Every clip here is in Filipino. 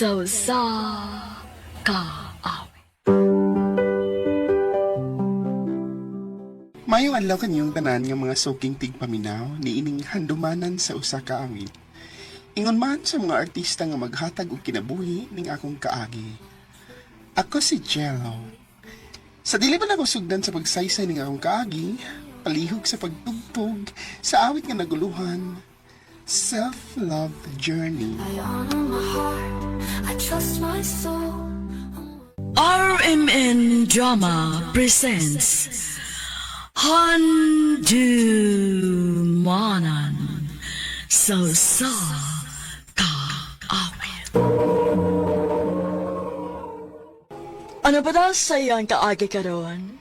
So sa kaawit. Mayong adlaw kaniyong tanan nga mga suking tigpaminaw ni ining handumanan sa usa ka awit. Ingon man sa mga artista nga maghatag og kinabuhi ning akong kaagi. Ako si Jello. Sa dili ba ako sugdan sa pagsaysay ning akong kaagi, palihog sa pagtugtog sa awit nga naguluhan, Self-Love Journey. I honor my heart, I trust my soul. RMN Drama presents Handumanan So sa kaawit. Ano ba daw sa iyang kaagi karon?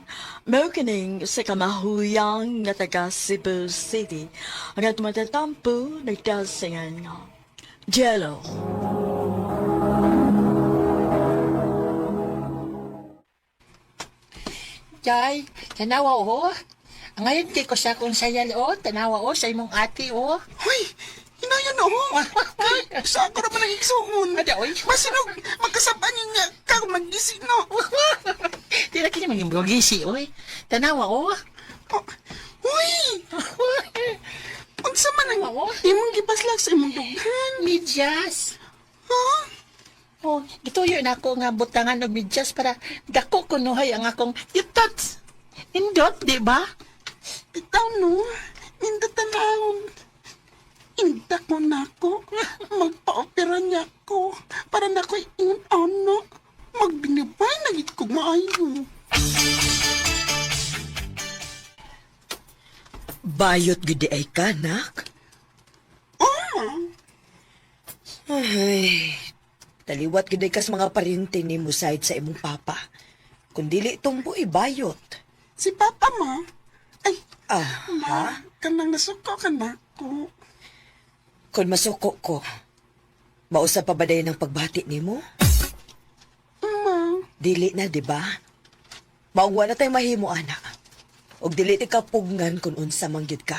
Mao kining sa kamahuyang nga taga Cebu City ang tumatatampo nagdasingan nga Jello. Jay, tanawa o. Ngayon kay ko sa kong sayal o. Tanawa o sa imong ate o. Hoy! Hinayan ako! Kay, saan ko naman ang igsuhon? Ada, oy. Masinog, magkasaban niya nga ka mag-gising, no? Di na kini mga gisi o. Tanawa o. Oh, Uy! Unsa man ang imong gipaslag sa imong dughan? Midyas. Ha? Oh, gituyo na ako nga butangan og midyas para dako kunuhay ang akong yutot. Indot, di ba? Bitaw, no? Nindatan akong. Indak mo na ako. Magpa-opera niya ako. Para na ko'y ingon ano. Magbinabay na git kong maayo. Bayot gudi ay kanak. Oh! Ay, taliwat gudi kas mga parinti ni mo side sa imong papa. Kung dili tumboy bayot. Si Papa ma. Ay, Ah, ma. Kanang nasuko ka na ako. kung masuko ko, mausa pa ba dayon ng pagbati nimo? Ma. Dili na, di ba? Maungwa na tayo mahimo, anak. Og dili ti kapugngan kung unsa mangyud ka.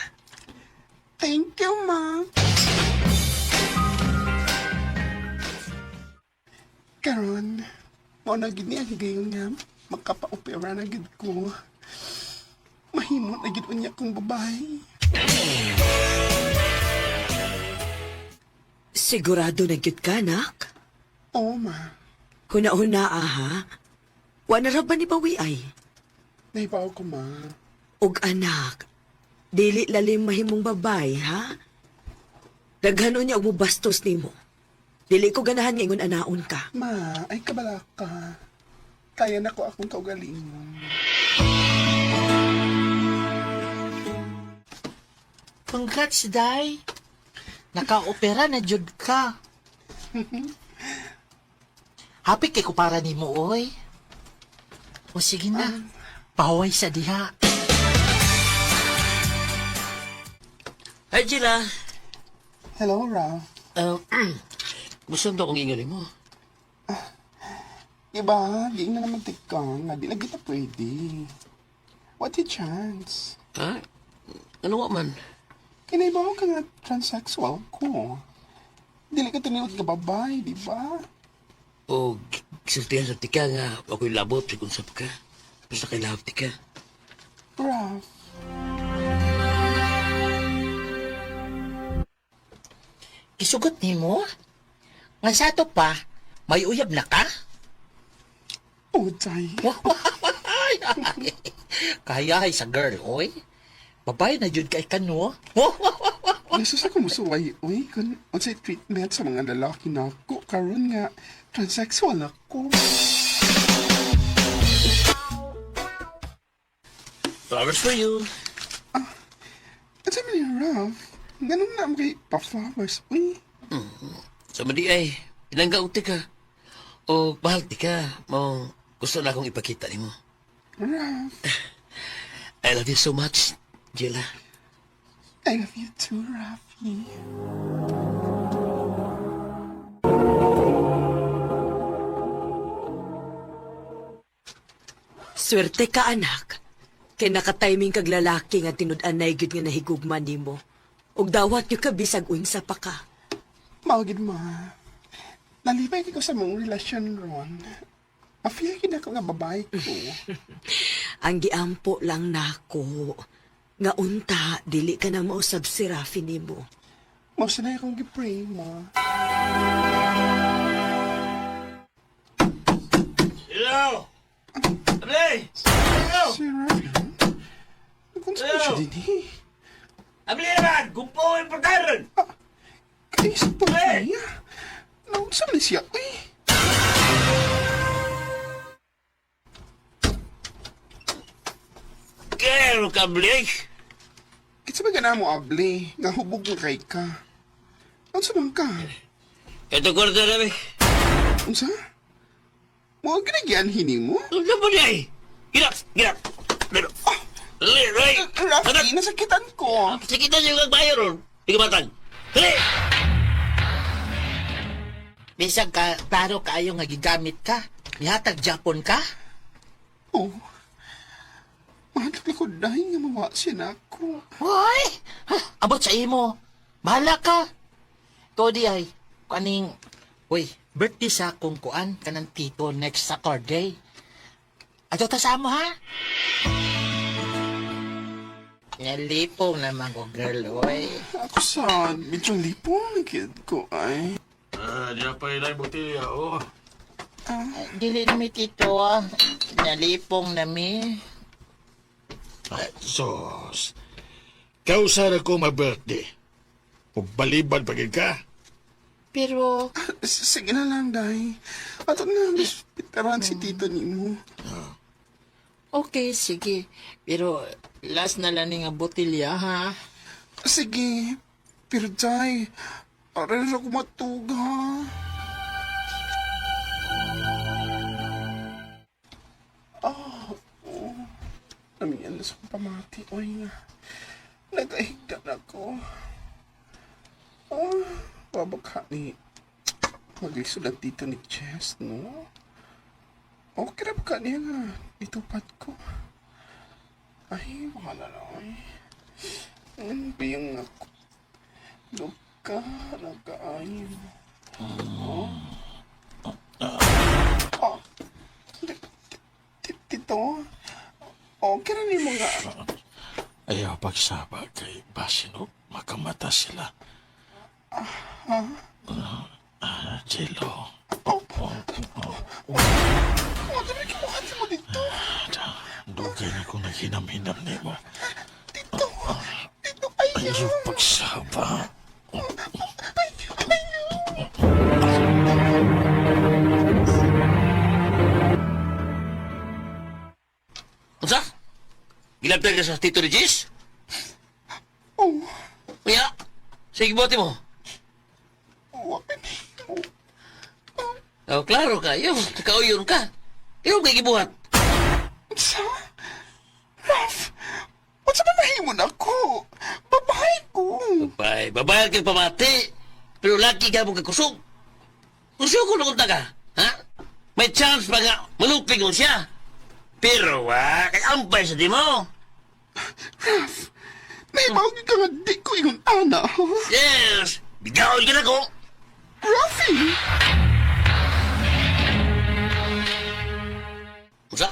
Thank you, ma. Karon, mo na gid niya gayon nga makapa-opera na gid ko. Mahimo na gid unya kong babae. Sigurado na gyud ka, anak? Oo, ma. Huna-huna, ha? Wa na ra ba ni bawi ay? Naibaw ko, ma. Og anak, dili lalim mahimong babay, ha? Daghanon niya og mo bastos nimo. Dili ko ganahan nga ingon anaon ka. Ma, ay kabala ka. Kaya na ko akong kaugalingon. Congrats, Day. Naka-opera na jud ka. Happy kay ko para nimo oy. O sige na. Pahuway sa diha. Hi, Gila. Hello, Ralph. Gusto na akong ingalin mo. Iba, di na naman tikang. Nga, di na kita pwede. What a chance. Ha? Ano wa man? Kinaibaw ka nga transsexual ko. Dili ka tiniwag ka babae, di ba? O sultihan sa tika nga ako'y labot sa kung sap ka. Basta kay lahap tika. Ralph. Isugot nimo? Nga sa to pa, may uyab na ka? Uday. Kaya ay sa girl, oy. Babae na jud kay kano. Nasusa ko musuway, uy, kung unsay treatment sa mga lalaki na ako. Karon nga, transsexual ako. Flowers for you. At sabi niya, Ralph, ganun na kay pa-flowers, uy. Sama di ay, pinangga tika. O mahal tika. Mo gusto na akong ipakita ni mo. Ralph, I love you so much, Gila. I love you too, Rafi. Swerte ka, anak. Kay nakatiming kag lalaki nga tinud-anay gyud nga nahigugman nimo. Og dawat gyud ka bisag unsa pa ka. Maugid ma. Nalibay ko sa mong relasyon ron. Ma-feel ko na ako nga babae ko. Ang giampo lang nako. Nga unta, dili ka na mausab si Rafi nimo. Mausa na akong gipray mo. Hello! Abli! Hello! Si Rafi? Kung saan siya din eh? Abli naman! Gumpo ang pagkaroon! Kaisip po niya. Naunsa na siya, uy. Kero ka, Abli! Kitsa ba gana mo, Abli? Nga hubog mo kay ka. Naunsa man ka? Ito kwarto na, Abli. Unsa? Mo ginagyan hini mo? Ano ba niya eh? Girap! Girap! Pero, Ray! Rafi, nasakitan ko. Sakitan yung kagbayo ron. Hindi ka matang. Hali! Bisag ka, klaro kaayo nga gigamit ka. Nihatag Japon ka? Oh. Mahal ko dahil nga mawa siya na ako. Hoy! Abot sa imo. Bahala ka. Ikaw di ay, kaning, uy, birthday sa akong kuan, kanang tito next Saturday. Ato ta sa amo, ha? Nalipong naman ko, girl, oy. Ako sa medyo lipong na kid ko ay. Di na pa ilang botilya, oh. Dili na mi tito, ah. Nalipong na mi. Ay, sos. Kausara ko ma-birthday. O balibad pagin ka. Pero, Sige na lang, Day. Ato na, bitaran si tito ni mo. okay, sige. Pero, last na lang ni nga botilya, ha? Sige. Pero, Day, aral ako matuga. Namiyan na sa pamati. Uy, nagahigdan ako. Babagha ni maglisod ang tito ni Chess, no? Okay na ba ka niya nga itupad ko? Ay, wala na ay. Ano ba yung ako? Luka, nagkaayo. Tito, okay na ni mga... Ayaw pagsaba kay Basino. Makamata sila. Jello. Ano na kinuhat mo dito? Dugay na kung naghinam-hinam ni mo. Tito, ayaw. Ayaw pagsaba. Unsa? Ginabdal ka sa tito ni Jis? Oh, Kaya, sige buti mo. wapin. Oh, klaro ka. Yung, kakauyon ka. Yung kay gibuhat. Sa? Ralph, ba't sa mahimon ako? Babae ko. Babayad kang pamati. Pero laki ka mong kakusog. Kusog ko nung ka. Ha? May chance pa nga maluping mo siya. Pero kay ampay sa di mo. Ralph, naibawag ka nga di ko ingon ana, ha? Yes! Bigawin ka na ko. Rafi! Usa?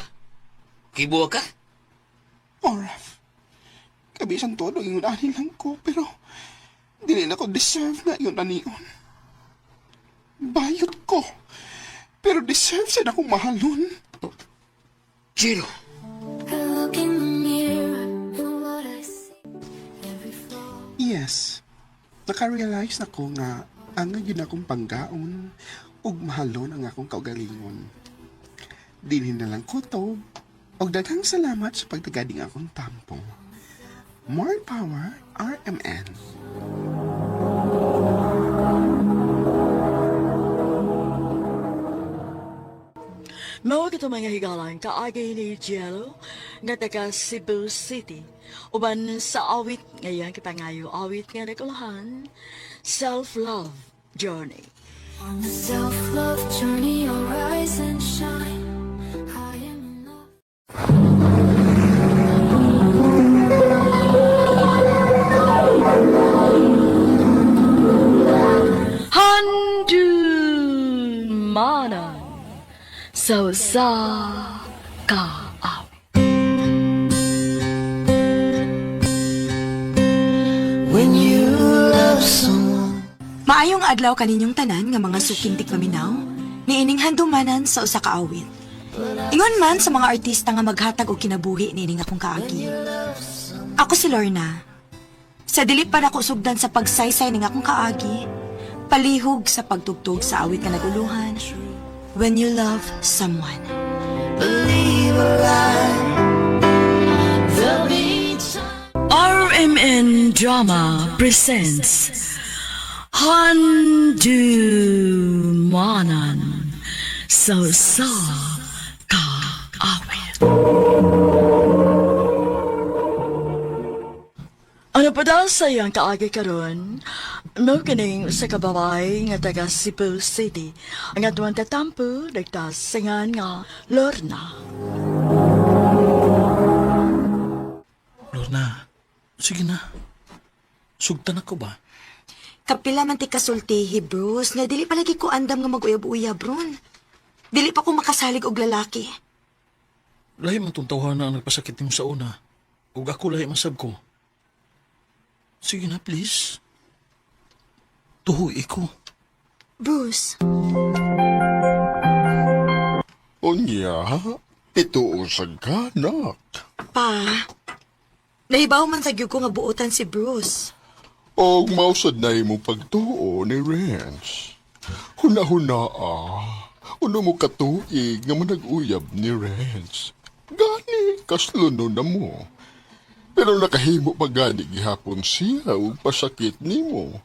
Kibuha ka? Oh, Ralph. Kabisan todo ingon ani lang ko, pero dili na ko deserve na yun anion. Bayot ko. Pero deserve siya na akong mahalon. Jiro. I look in the mirror and what I see. Every flaw. Yes. Nakarealize na ko nga ang yun akong panggaon ug mahalon ang akong kaugalingon. Dinhin na lang ko to og daghang salamat sa pagtagading akong tampo. More power, RMN. Mao kito mga higalan kaagay ni Jello nga taga Cebu City. Uban sa awit ngayon kipangayo awit nga nagulahan Self-Love Journey. On the self-love journey, I'll rise and shine. I am in love. Handu sa kaawit. When you love someone. Maayong adlaw kaninyong tanan nga mga suking tigpaminaw, niining handumanan sa usa ka awit. Ingon man sa mga artista nga maghatag og kinabuhi niining akong kaagi. Ako si Lorna. Sa dili pa nako sugdan sa pagsaysay ning akong kaagi, palihog sa pagtugtog sa awit nga naguluhan. When you love someone. Believe a lie. There'll be time. RMN Drama presents Handumanan sa kaawit. Ano pa daw sa iyang kaagi karon? Mo kining sa kababay nga taga Cebu City ang atuang tatampo nagtasingan nga Lorna. Lorna, sige na. Sugtan ako ba? Kapila man ti kasultihi, Bruce, nga dili palagi ko andam nga mag-uyab-uyab ron. Dili pa ko makasalig og lalaki. Lahi man tong na ang nagpasakit mo sa una. Ug ako lahi masab ko. Sige na, please. Tuhoy ko. Bruce, Unya, ito usag ka, nak. pa, nahibaw man sa gyud ko nga buotan si Bruce. O mausad na imong pagtuo ni Renz. Huna-huna uno mo katuig nga manag-uyab ni Renz. Gani, kasluno na mo. Pero nakahimo pa gani gihapon siya ug pasakit nimo.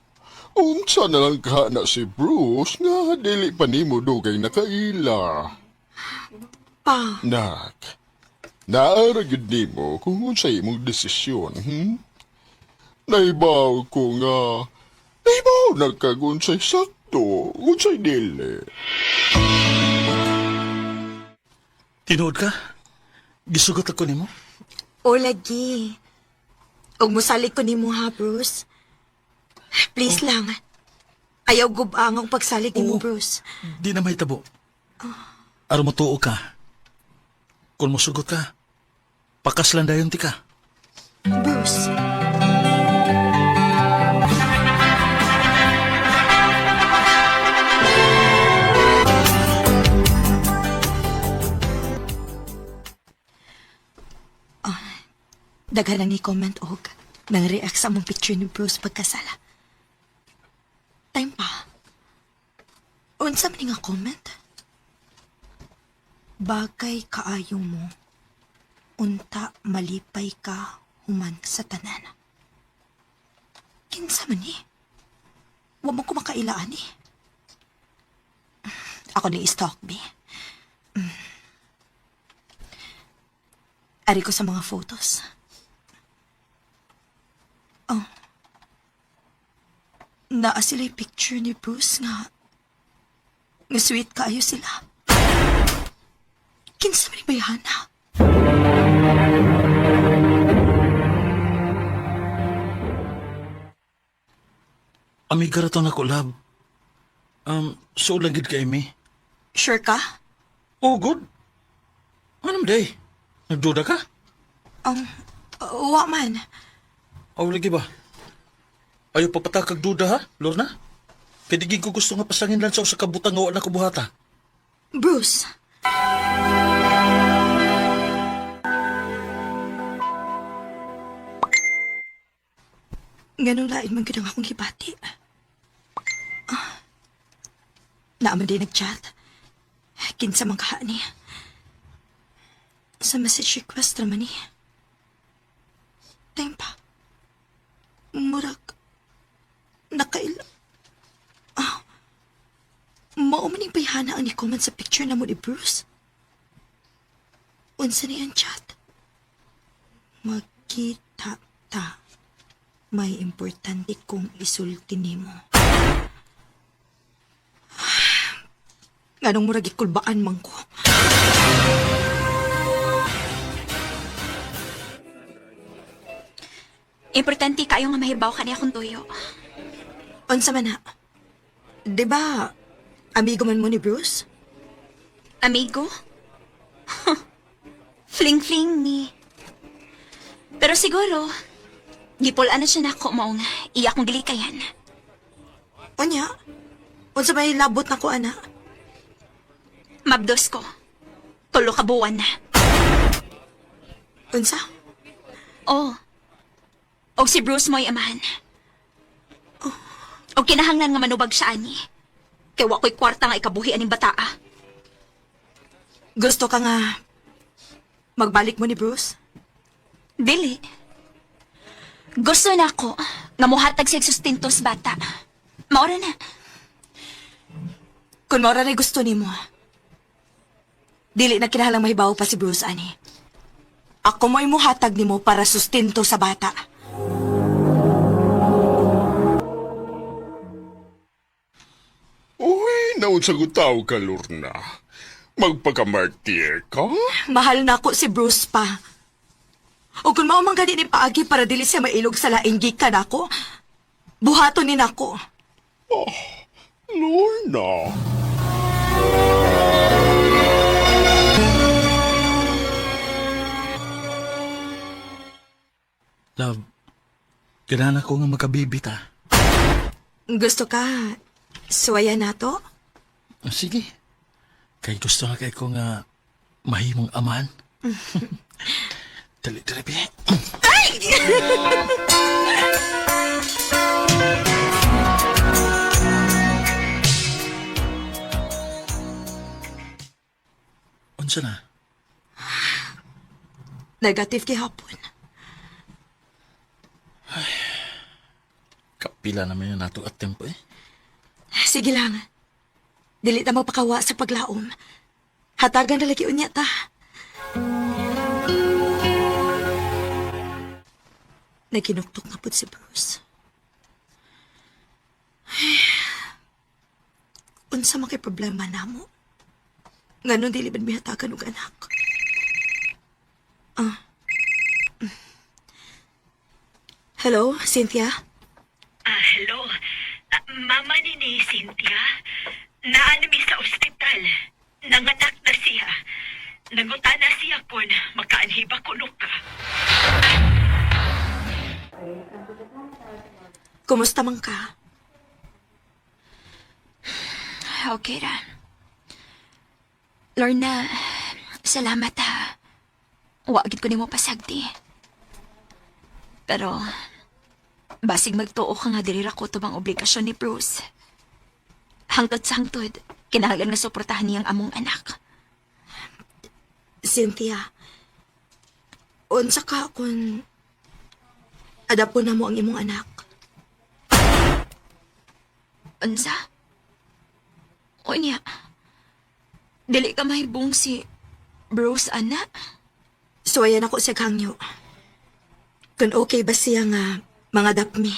Unsa na lang ka na si Bruce nga dili pa nimo dugay nakaila. Pa, Nak, naara gyud nimo kung unsa imong desisyon, Naibaw ko nga, naibaw na kag unsay sakto, unsay dili. Tinood ka? Gisugot ako nimo? o lagi. Og mosalig ko nimo ha, Bruce. Please lang. Ayaw gubang ang pagsalig nimo, Bruce. Di na may tabo. Aron matuo ka. Kung musugot ka, pakaslan dayon ti ka. Bruce. Daghan lang ni comment og nang react sa among picture ni Bruce pagkasala. Time pa. Unsa man nga comment? Bagay kaayo mo. Unta malipay ka human sa tanan. Kinsa man ni? Wa mo ko makailaan ni. Ako ni stalk me. Ari ko sa mga photos. Oh. Naa sila'y picture ni Bruce nga sweet kaayo sila. Kinsa man ni bayhana? Amiga ra to na ko, love. So lagid ka, Amy. Sure ka? Oh, good. Anong day? Nagduda ka? Wa man. Aw, lagi ba? Ayaw papatakag duda, ha, Lorna? Kaya di ko gusto nga pasangin lang sa kabutang nga wala ko buhata. Bruce. Ganun lain man gid ang akong gibati. Naaman din nag-chat. Kinsa man kaha ni. Sa message request naman ni. Time pa. Murag. Nakaila. Mao man yung bayhana ang ni-comment sa picture na mo ni Bruce. Unsa ni ang chat? Magkita ta. May importante kong isulti nimo. Nganong murag ikulbaan man ko. Importante kayo nga mahibaw ka niya akong tuyo. Unsa man na? Di ba, amigo man mo ni Bruce? Amigo? Fling-fling ni. Pero siguro, gipulaan na siya na ako maong iya kong gilikayan. Unya, unsa may labot na ko, ana? Mabdos ko. Tulo ka buwan na. Unsa? Oh. Og si Bruce mo'y amahan. Og kinahanglan nga manubag siya ani. Kay wa ko'y kwarta nga ikabuhi aning bataa. Gusto ka nga magbalik mo ni Bruce? Dili. Gusto na ako nga muhatag siya sustinto sa bata. Maura na. Kung maura na gusto ni mo, dili na kinahanglang mahibaw pa si Bruce, ani. Ako mo imuhatag ni mo para sustento sa bata. Uy, naunsagot-taw ka, Lorna. Magpakamartir ka? Mahal na ako si Bruce pa. O kung maumang gani ni paagi para dili siya mailog sa laing gikan ako, buhaton ni nako. Lorna. Love, kailangan ako nga magkabibi ta. Gusto ka, suwaya na to? Sige. Kay gusto na kay ko nga mahimong aman. Dali, bi. Unsa na? Negative kihapon. Kapila naman yung nato at tempo eh. Sige lang. Dili ta magpakawa sa paglaom. Hatagan na lagi unya ta. Naginuktok na po si Bruce. Unsa man kay problema namo? Nganon dili man mihatagan og anak. Hello, Cynthia? Hello. Mama ni Cynthia. Naanami sa ospital. Nanganak na siya. Nanguta na siya kung makaanhiba kuno ka. Kumusta man ka? Okay ra. Lorna, salamat ha. Wagid ko nimo pasagdi. Pero, basig magtuo ka nga diri ra ko tubang obligasyon ni Bruce. Hangtod sa hangtod, kinahanglan nga suportahan niyang among anak. Cynthia, unsa ka kung adapo na mo ang imong anak? Unsa? Unya, dili ka mahibong si Bruce, anak? Suwayan ako sa kangyo. Kung okay ba siya nga mga dapmi?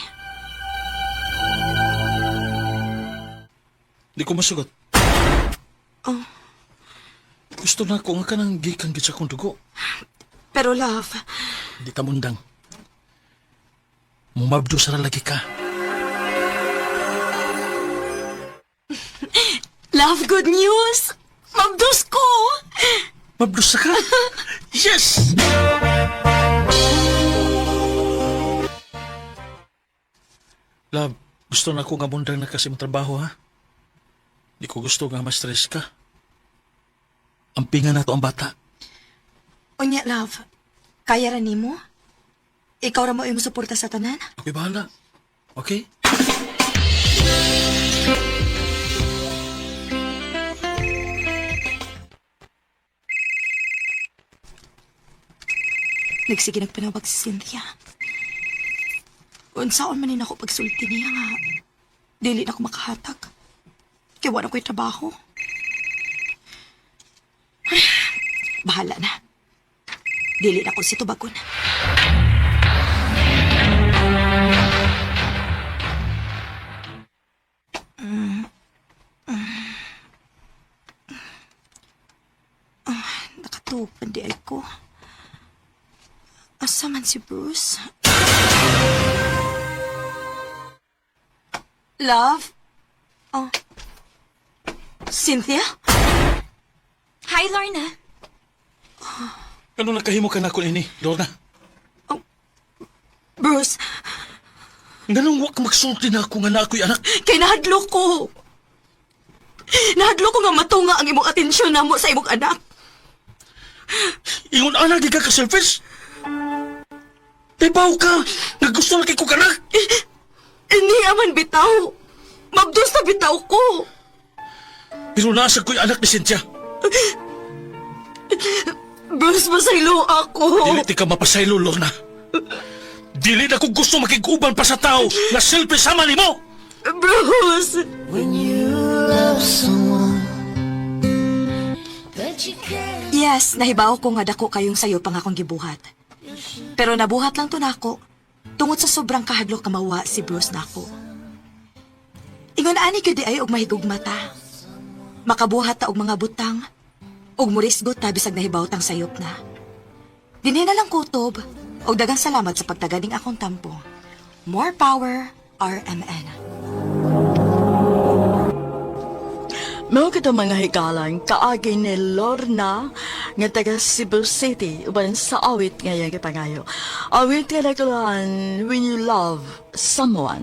Di ko masugot. Oh, Gusto na ko nga ka nang gikan gid sa kong dugo. pero love, Di ta mundang. Mumabdo sa lalaki ka. love, good news! Mabdus ko! Mabdos ka? Yes! Love, gusto na ako nga mundang na kasi trabaho ha. Di ko gusto nga ma-stress ka. Ampingan na to ang bata. Unya, love, kaya ra nimo? Ikaw ra mo yung suporta sa tanan? Okay, bahala. Okay? Nagsige nagpanawag si Cynthia. Unsaon man ako pagsulti niya nga. Dili na ako makahatag. Kaya wala ko'y trabaho. Bahala na. Dili na ako si Tubagon. Nakatupan di ay ko. Asa man si Bruce? Love? Oh. Cynthia? Hi, Lorna. Ano nakahimo ka na ko ini, Lorna? Bruce, Ganong wak magsulti na ako nga na ako'y anak. kay nahadlo ko. Nahadlo ko nga matunga ang imong atensyon namo sa imong anak. Ingon anak, di ka ka-selfish. Tibaw ka, nga gusto na kay ko ka na. Hindi aman bitaw. Mabdos na bitaw ko. Pero nasa ko'y anak ni Cynthia. Bruce, masaylo ako. Dili ti ka mapasaylo, Lorna. Dili na kung gusto makiguban pa sa tao na selfish sama ni mo. Bruce! Yes, nahibaw ko nga dako kayong sayo pang akong gibuhat. Pero nabuhat lang to nako. Tungod sa sobrang kahadlok kamawa si Bruce nako. Ingon ani gyud ay og mahigugma ta. Makabuhat ta og mga butang og murisgot ta bisag nahibaw tang sayop na. Dinhi na lang kutob og daghang salamat sa pagtaganing akong tampo. More power, RMN. Mao kita mga hikalang kaagi ni Lorna nga taga Cebu City uban sa awit ngayang kipangayo. Awit nga nagkulan When You Love Someone.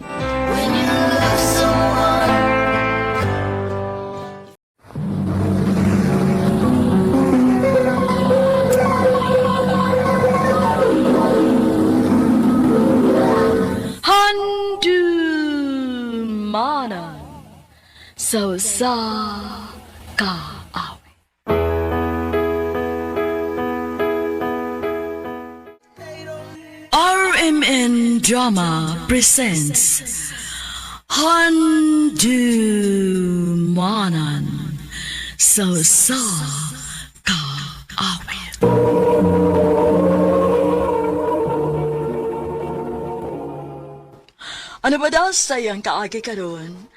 Handumana so sa kaawi. RMN Drama presents Handumanan so sa kaawi. Ano ba daw sayang kaagi karon?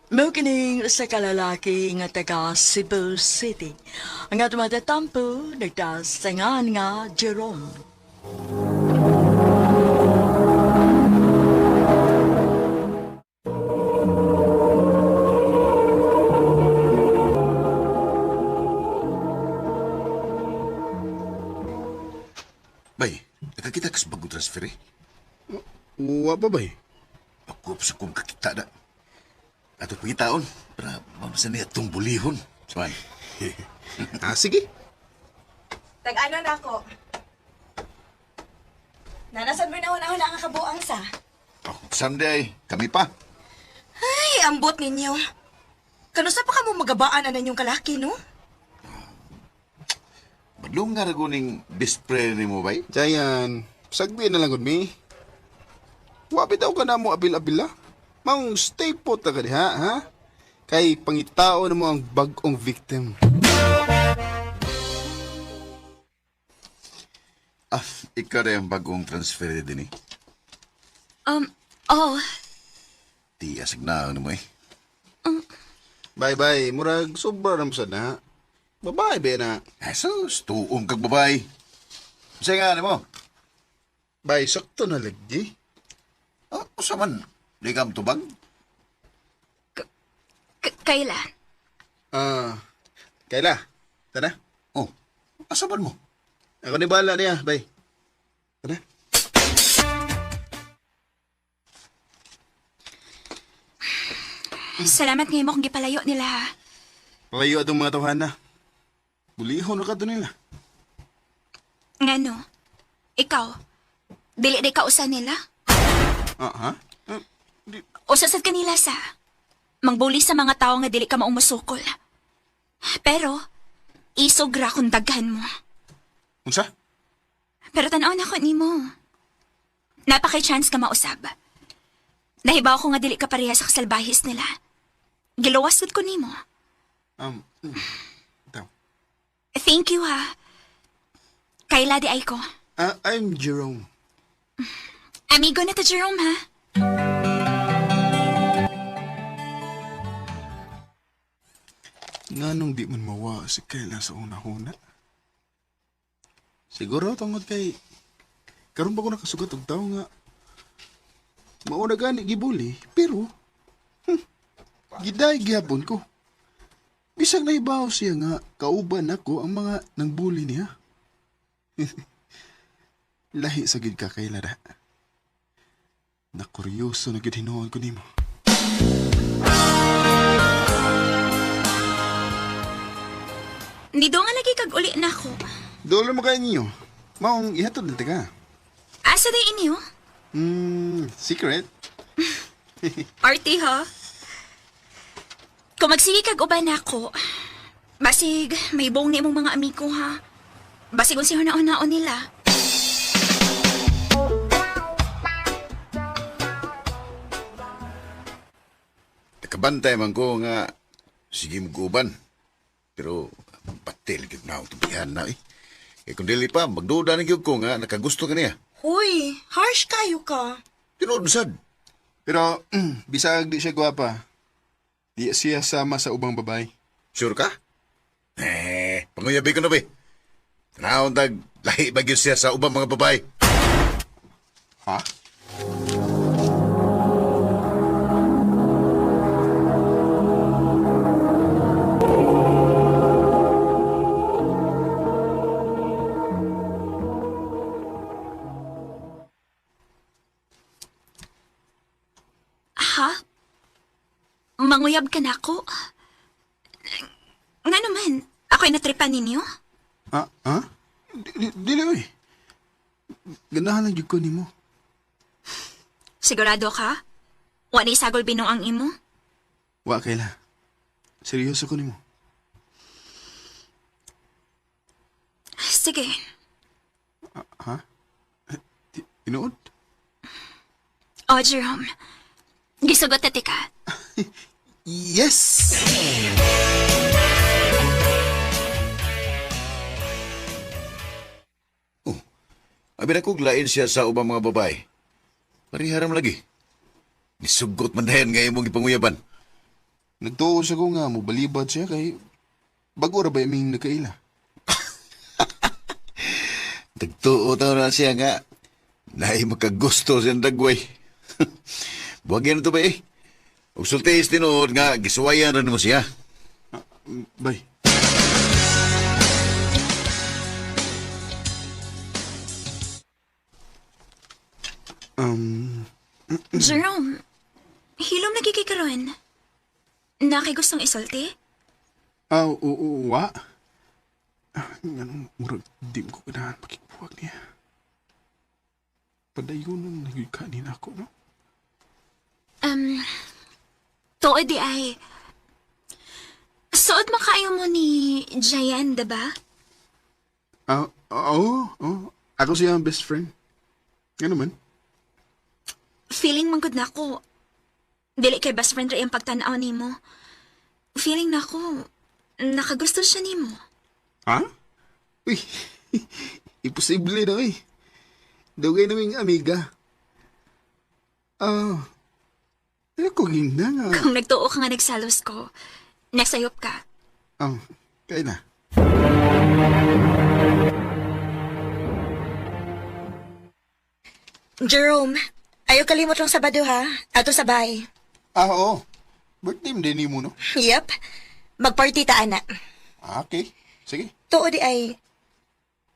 Mao kining sa kalalaki nga taga Cebu City. Ang atong matatampo nagdasangan nga Jerome. Bay, nakakita ka sa bagong transfer eh. Wa ba bay? Ako sa kong kakita na. Ato pagkitaon, para mamasan niya itong bulihon. Saman. Sige. Tag-ano na ako. Nanasan mo na ang kabuang sa. Oh, someday, kami pa. Ay, ambot ninyo. Kanusa pa ka mo magabaan na ninyong kalaki, no? Badlong nga raguning best friend ni mo, bay? Jayan, sagdi na lang gud mi. Wa bitaw ka na mo abil-abila. Mang stay put ka diha, ha? Kay pangitao na mo ang bag-ong victim. Ah, ikaw rin ang bagong transfer din eh. Oh, Di asag na mo eh. Bye-bye, murag sobra na mo sad na. Babae ba na? Asos, tuong kag babay. Masaya nga mo. Bye, sakto na lagi. Oh, usaman. Di ka tubag? kailan? Kaila, tana? Oh, asaban mo. Ako ni bala niya, bye. Tana? Salamat ngayon mo kung gipalayo nila. Palayo atong mga tawhana. Bulihon na ka to nila. Ngano? Ikaw? Dili di ka usa nila? Ha? Usasad ka nila sa mangbuli sa mga tao nga dili ka maong masukol. Pero, isog ra kung daghan mo. Unsa? Pero tanaw na ko ni mo. Napaka-chance ka mausab. Nahibaw ko nga dili ka pareha sa kasalbahis nila. Giluwas ko ni mo. Ito. Thank you ha. Kaila di ay ko. I'm Jerome. Amigo na to Jerome ha. Nga nung di man mawa si Kayla sa una-una. Siguro tungod kay karon ba ko nakasugat og tao nga mauna gani gibuli pero giday gyapon ko. Bisag naibaw siya nga kauban ako ang mga nangbuli niya. Lahi sa gid ka kay Lada. Nakuryoso na gid hinuon ko nimo. Hindi do nga lagi kag uli na ako. Dolo mo kayo niyo. Maong ihatod na ka. Asa day inyo? Secret? Arty, ha? Kung magsige kag uban ako, basig may buong na imong mga amigo, ha? Basig kung siya naon-naon nila. Nakabantay man ko nga sige mag-uban. Pero patil gyud na akong tubihan na eh. Eh kung dili pa, magduda na gyud ko nga nakagusto ka niya. Hoy, harsh kayo ka. Tinuod sad. Pero, bisag di siya gwapa. Di siya sama sa ubang babae. Sure ka? Panguyabi ko na ba? Tanaon tag lahi ba gyud siya sa ubang mga babae? Ha? Ha? Manguyab ka na ako? Nga naman, ako'y natripan ninyo? Ha? Dili, oy. Ganahan lang jud ko nimo. Sigurado ka? Wa ni sagol binong ang imo? Wa kayla. Seryoso ko nimo. Sige. Ha? Tinuod? O, Jerome. Gisugot na ka. Yes! Abi na kog lain siya sa ubang mga babae. Pariharam lagi. Nisugot man dayon nga imong ipanguyaban. Nagtuo siya ko nga mo balibad siya kay bago ra ba iming nakaila. Nagtuo tayo na siya nga naay makagusto siyang dagway. Buwagyan na to ba eh. Ug sultis tinuod nga gisuwayan rin mo siya. Bay. Jerome, hilom lagi kay karon. Nakay gustong isulti? Wa. Ganun, murag di mo ko ganahan makikbuwag niya. Padayon ang nagikanin ako, no? Tuod di ay. Suod makayo mo ni Jayan, diba? Oo. Ako siya ang best friend. Nga naman. Feeling man gud nako. Dili kay best friend ra yung pagtanaw nimo. Feeling nako nakagusto siya nimo. Ha? Uy, imposible na, uy. Dugay naming amiga. Ako gina nga. Kung nagtuo ka nga nagsalos ko, nasayop ka. Kaya na. Jerome, ayaw kalimot lang Sabado ha. Ato sabay. Oo. Birthday mo din mo, no? Yep. Magparty ta ana. Okay. Sige. Tuod di ay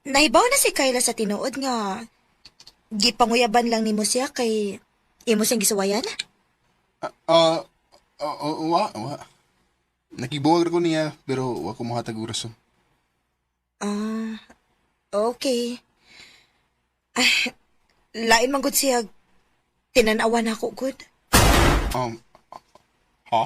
nahibaw na si Kayla sa tinuod nga gipanguyaban lang nimo siya kay imo siyang gisuwayan. Wa. Nakibuwag ko niya pero wa ko mahatag urason. Okay. Ay, lain man gud siya tinanawan ako gud. Ha?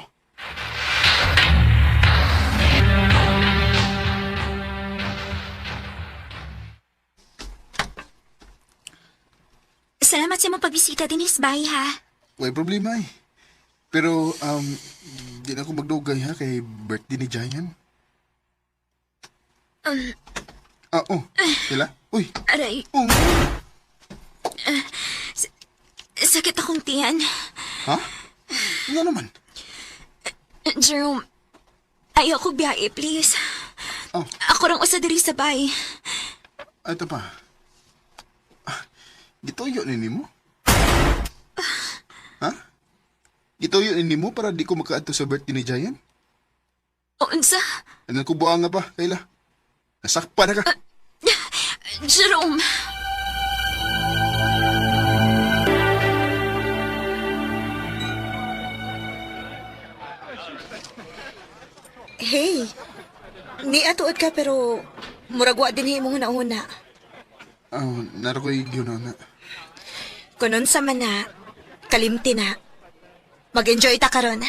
Salamat sa mong pagbisita din is bye ha. May problema eh. Pero, di na ako magdugay ha kay birthday ni Jayan. Sila? Uy! Aray, sakit akong tiyan. Ha? Nga naman. Jerome, ayaw ko biyahe, please. Ako rang usa diri sa bay. Ito pa. Gituyo ni mo? Ha? Gituyo ni mo para di ko makaadto sa birthday ni Jayan? O unsa? Ano ko buang nga pa, Kayla? Nasakpa na ka. Jerome! Hey, niatuod ka pero muragwa din mo una-una. Narokoy yun na. Kunon sa mana, kalimti na. Mag-enjoy ta karon.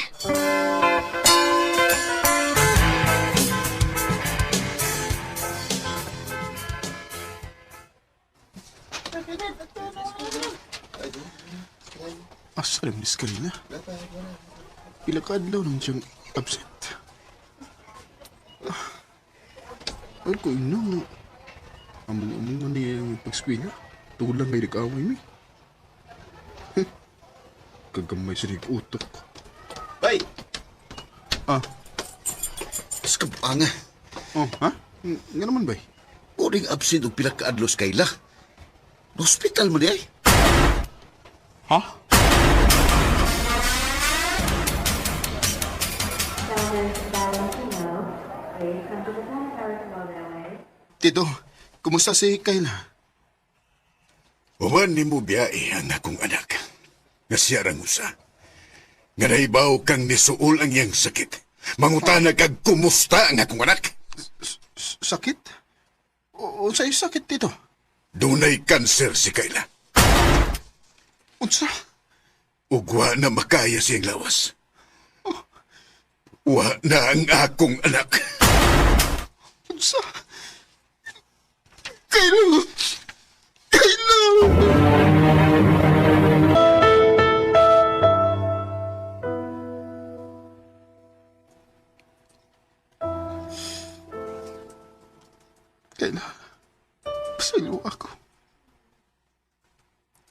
Asa rin miss Karina? Pila ka adlaw nang siyang absent. Ay ko ino. Among man niya yung pag-skwela. Tungkol lang kay nag-away mi. Kagamay sa utok. Bay! Ah, Skabanga. oh, ha? Nga naman ba? Uring absent o pila ka adlos kayla. Hospital mo di ay. Ha? Tito, kumusta si Kayla? Human ni mo biyae ang akong anak. Nga siya rang usa. Nga naibaw kang nisuol ang iyang sakit. Mangutana kag kumusta ang akong anak. Sakit? O sa'yo sakit, Tito? Dunay kanser si Kayla. Unsa? Ugwa na makaya siyang lawas. Wa na ang akong anak. Unsa? Kayla! Kayla! Kayla, pasalo ako.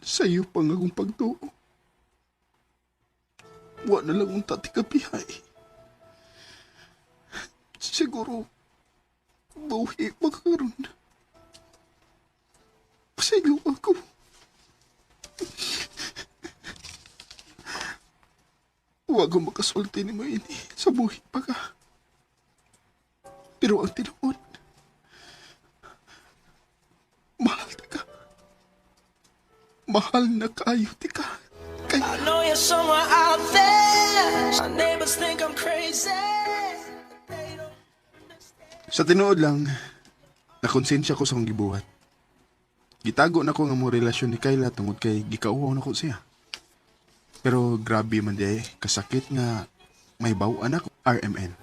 Sa'yo pang akong pagtuo. Wa na lang ang tati kapihay. Siguro, buhi magkaroon. Pasalo ako. Huwag kang makasulti ni mo ini sa buhi pa ka. Pero ang tinuod, mahal na ka. Mahal na kayo, tika. Kay... I know you're somewhere out there. My neighbors think I'm crazy. Sa tinuod lang, nakonsensya ko sa akong gibuhat. Gitago na ko nga mo relasyon ni Kayla tungod kay gikauhaw na ko siya. Pero grabe man di kasakit nga may bawaan ako RMN.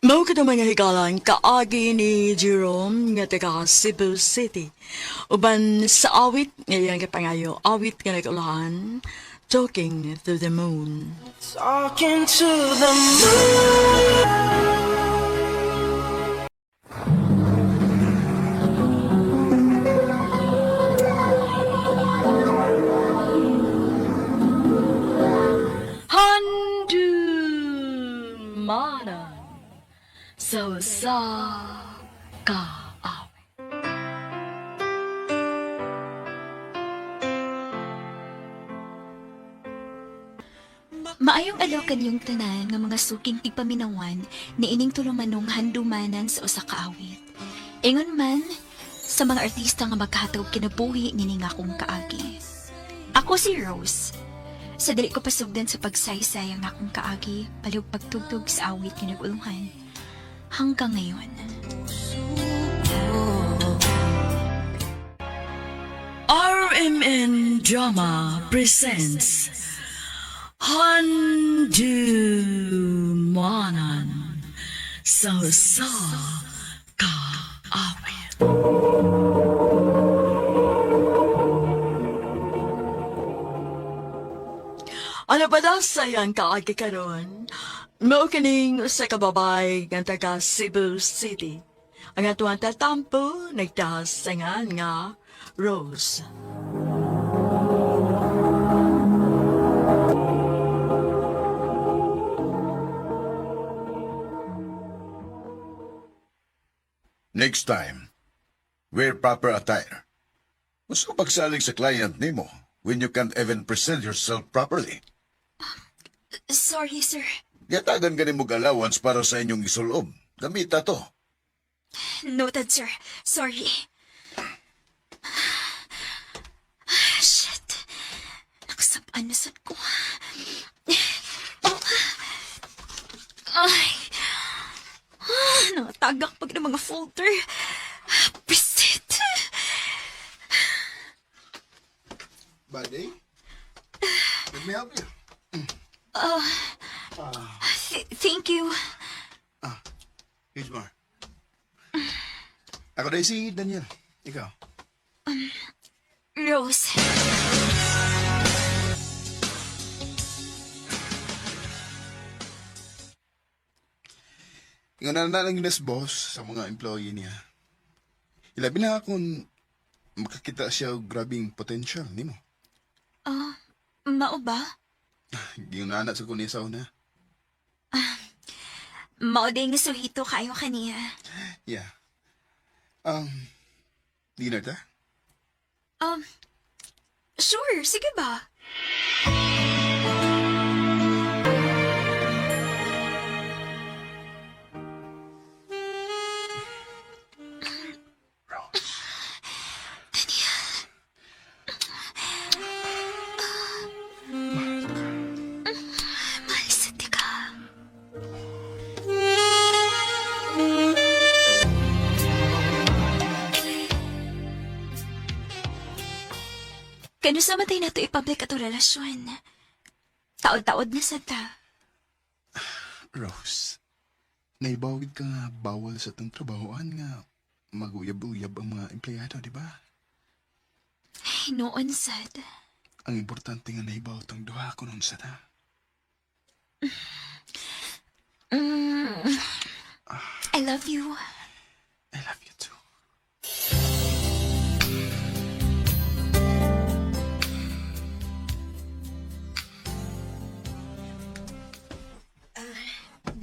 Mao ka mga higalan kaagi ni Jerome nga taga Cebu City. Uban sa awit ngayon kapangayo, awit nga nagulahan, Talking to the Moon. Talking to the moon. Handumanan sa kaawit. Maayong alaw kanyong tanan nga mga suking tigpaminawan ni ining tulumanong handumanan sa usa ka awit. Ingon man sa mga artista nga maghatag kinabuhi nini nga akong kaagi. Ako si Rose. Sa dali ko pasugdan sa pagsaysay ang akong kaagi, palihog pagtugtog sa awit kinagulungan. Hanggang ngayon. RMN Drama presents Handumanan sa kaawit. Ano pa daw sayang kaagi karon? Mao kining sa kababay nga taga Cebu City. Ang atuang tatampo nagdasangan nga Rose. Next time, wear proper attire. Gusto pagsalig sa client nimo, when you can't even present yourself properly. Sorry, sir. Yatagan ka mo allowance para sa inyong isulob. Gamita to. Noted, sir. Sorry. Shit. Nakasapaan na sad ko. Ay. Nakatagak pag ng mga folder. Pisit. Buddy? Let me help you. Thank you. Here's more. Ako na si Daniel. Ikaw. Rose. Ingon na lang yung boss sa mga employee niya. Ilabi na kung makakita siya og grabing potential ni mo. Mao ba? Yung naanak sa kunin sa una. Mao din nga suhito kayo kaniya. Yeah. Dinner ta? Sure, sige ba? Mahal sa tika. Kano sa matay na to i-public ato relasyon? Taod-taod na sa ta. Rose, naibawid ka nga bawal sa tong trabahoan nga maguyab-uyab ang mga empleyado, di ba? Noon sad. Ang importante nga naibaw tong duha ko nun sa ta. I love you. I love you too.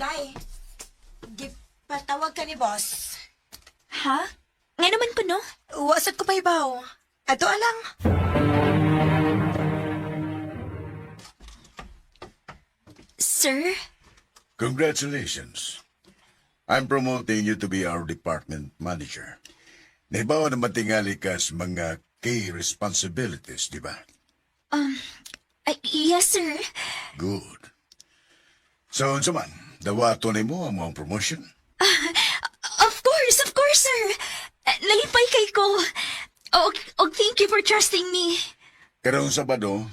Day, gipatawag ka ni boss. Ha? Nga naman ko, no? Wasad ko pa ibaw. Ato alang. Sir? Congratulations. I'm promoting you to be our department manager. Naibawa na matingali ka sa mga key responsibilities, di ba? Yes, sir. Good. So, unsa man, dawato ni mo ang mga promotion? Of course, sir. Nalipay kay ko. Thank you for trusting me. Karong Sabado,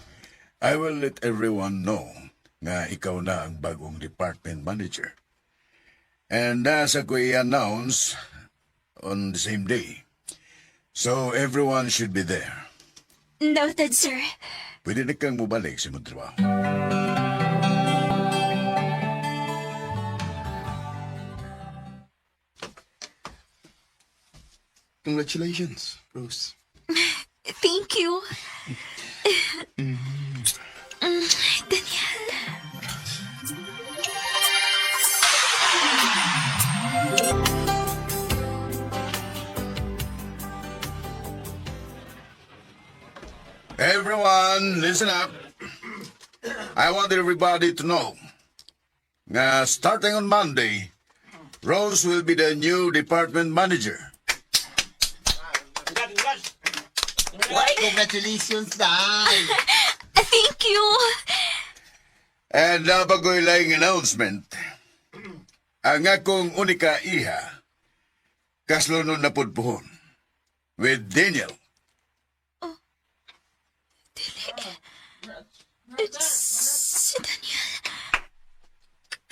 I will let everyone know nga ikaw na ang bagong department manager. And nasa ko i-announce on the same day. So everyone should be there. Noted, sir. Pwede na kang mubalik sa mong trabaho. Congratulations, Rose. Thank you. Daniel. Everyone, listen up. I want everybody to know nga starting on Monday, Rose will be the new department manager. Why, congratulations, Day. Thank you. And nabagoy lang announcement. Ang akong unika iha, kaslunon na pudpuhon, with Daniel. Si Daniel.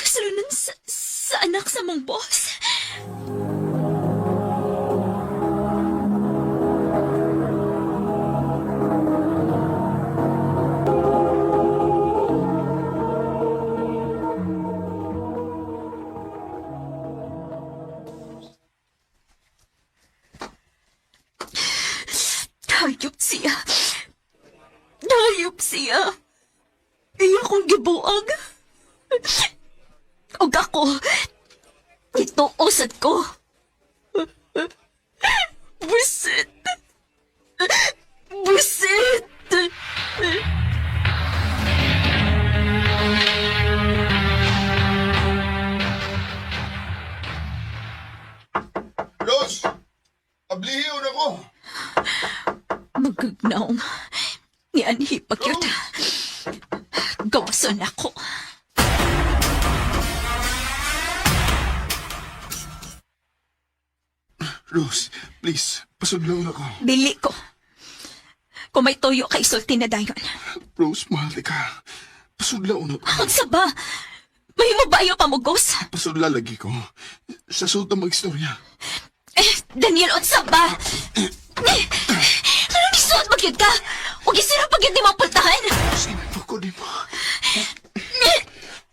Kasalunan sa anak sa mong boss. Hayop siya. Hayop siya. Iya akong gibuang. Og ako, ituosad ko. Busit. Busit. Rose! Ablihiw na ko! Magagnaong. Ni Anhi pagyot. Gawason ako. Rose, please, pasudlaw na ko. Dili ko. Kung may toyo kay sulti na dayon. Rose, mahal ka. Pasudlaw na ko. Ang saba. May mo bayo pa mo, Gos? Pasudla lagi ko. Sa sulta mag-istorya. Daniel, ang saba. Ano nisuot magyod ka? Huwag isira pagyod di mapultahan. Sinado ko di mo.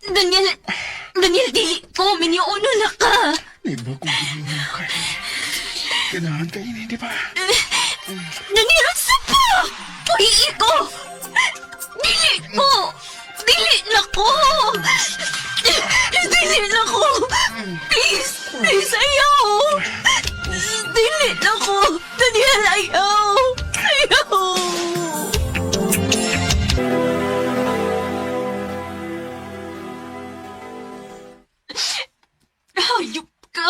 Daniel, dili ko. Miniuno na ka. Di ba kung hindi mo kay... Ganahan kayo ni, di ba? Daniel, ang saba. Pagii ko. Dili ko. Dili na ko. Dili na ko. Please, ayaw. Dili na ko. Daniel, ayaw. Ayaw. Hayop ka.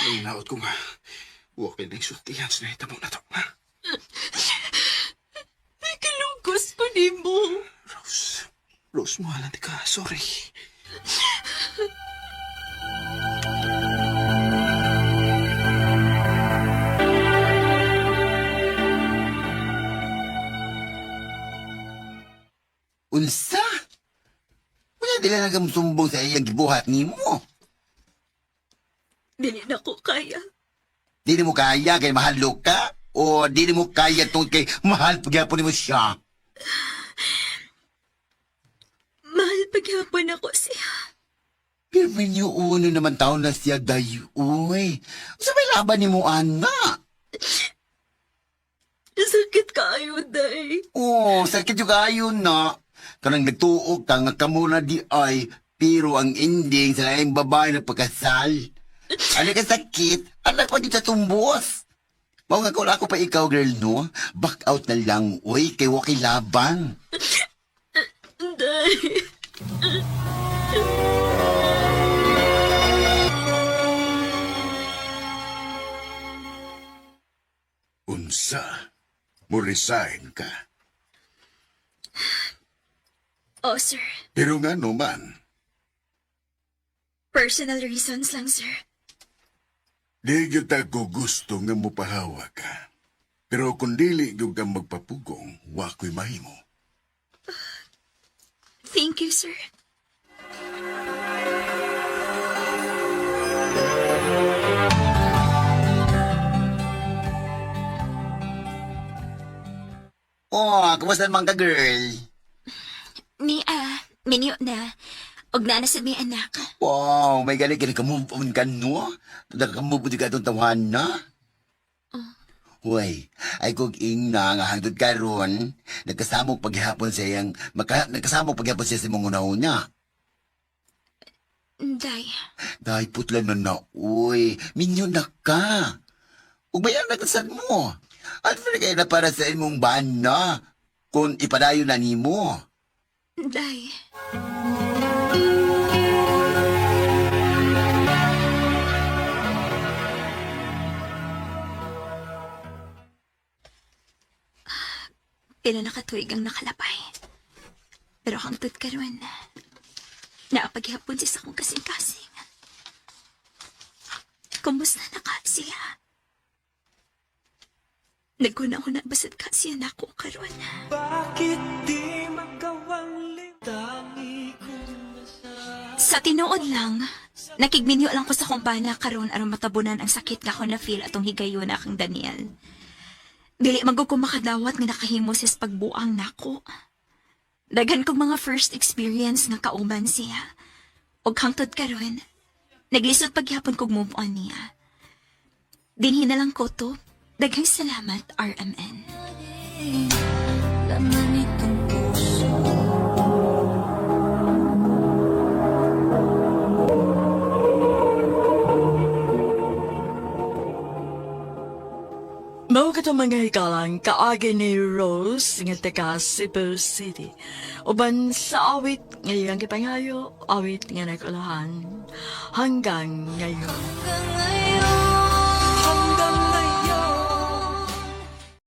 Ay, naot ko nga. Huwag kayo na isultihan sa nahitabo na to, ha? Ay, kalugos ko ni mo. Rose, mahalan ka. Sorry. Unsa? Wala dila na kang sumbong sa iyang gibuhat ni mo. Dili na ko kaya. Di mo kaya kay mahalo ka? O di mo kaya tungkol kay mahal pagyapon mo siya? Mahal paghapon ako siya. Pero uno naman taon na siya dayo, uy. Sa may laban ni mo, ana? Sakit kayo, day. Oo, sakit yung kayo na. Kanang nagtuog ka nga kamo na di ay, pero ang ending sa laing babae na pagkasal. Ano ka sakit? Anak pa di sa tumbos. Mao nga kung ako pa ikaw, girl, no? Back out na lang, uy, kay waki laban. Day. Unsa? Mo resign ka. Oh, sir. Pero nga naman, Personal reasons lang, sir. di gyud ko gusto nga mopahawa ka. Pero kung dili gyud ka magpapugong, wa ko'y mahimo. Thank you, sir. Oh, kumusta naman ka, girl? Minyo na. Og nanasad may anak. Wow, may galing ka move on ka, no? Nagka-move on ka itong tawahan na? Uy, ay kung ina nga hangtod ka ron, nagkasamok paghihapon siya nagkasamok paghihapon siya sa mga una-una. Day. Dahil putla na, uy, minyo na ka. Ubayan na kasad mo. At kaya na para sa imong bana, kung ipadayo na ni mo. Day. Pila nakatuig ang nakalapay. Pero hangtod karon, naapaghapon siya sa akong kasing-kasing. Kumusta na ka siya? Nagkunahuna basad ka siya na ako karon. Bakit di magawang litangi kung Sa tinuod lang, nakigminyo lang ko sa kumpana karon aron matabunan ang sakit nga ako na feel atong higayon na kang Daniel. Dili magod ko makadawat nga nakahimo sis pagbuang nako. Daghan kong mga first experience nga kauban siya. Og hangtod karon, naglisod pagyapon kog move on niya. Dinhi na lang ko to. Daghang salamat, RMN. Laman itong puso. Mao itong mga hikalan kaagi ni Rose nga taga Cebu City. Uban sa awit ngayong kipangayo, awit nga nagulahan hanggang ngayon. Ngayon